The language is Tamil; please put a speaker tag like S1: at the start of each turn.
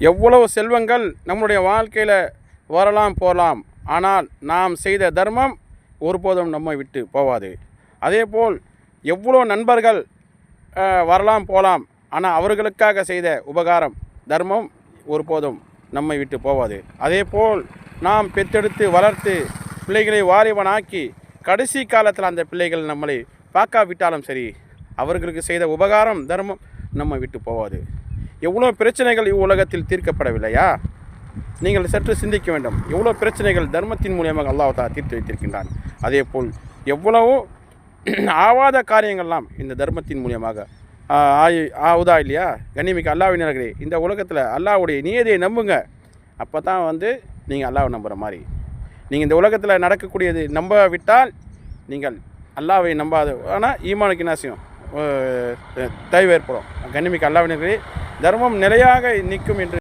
S1: எவ்வளவு செல்வங்கள் நம்முடைய வாழ்க்கையில் வரலாம் போகலாம், ஆனால் நாம் செய்த தர்மம் ஒருபோதும் நம்மை விட்டு போவாது. அதேபோல் எவ்வளோ நண்பர்கள் வரலாம் போகலாம், ஆனால் அவர்களுக்காக செய்த உபகாரம் தர்மம் ஒருபோதும் நம்மை விட்டு போவாது. அதேபோல் நாம் பெற்றெடுத்து வளர்த்து பிள்ளைகளை வாலிபனாக்கி கடைசி காலத்தில் அந்த பிள்ளைகள் நம்மளை பார்க்காவிட்டாலும் சரி, அவர்களுக்கு செய்த உபகாரம் தர்மம் நம்மை விட்டு போவாது. எவ்வளோ பிரச்சனைகள் இவ்வுலகத்தில் தீர்க்கப்படவில்லையா? நீங்கள் சற்று சிந்திக்க வேண்டும். எவ்வளோ பிரச்சனைகள் தர்மத்தின் மூலியமாக அல்லாஹ் தஆலா தீர்த்து வைத்திருக்கின்றான். அதேபோல் எவ்வளவோ ஆவாத காரியங்கள்லாம் இந்த தர்மத்தின் மூலியமாக ஆகுதா இல்லையா? கண்ணியமிக்க அல்லாஹ்வினர்களே, இந்த உலகத்தில் அல்லாஹ்வுடைய நியதியை நம்புங்க. அப்போ தான் நீங்கள் அல்லாஹ்வை நம்புகிற மாதிரி. நீங்கள் இந்த உலகத்தில் நடக்கக்கூடியது நம்ப விட்டால் நீங்கள் அல்லாஹ்வை நம்பாத, ஆனால் ஈமானுக்கு என்ன செய்யும்? தயவு ஏற்படும். கண்ணியமிக்க அல்லாஹ்வினர்களே, தர்மம் நிலையாக நிற்கும் என்று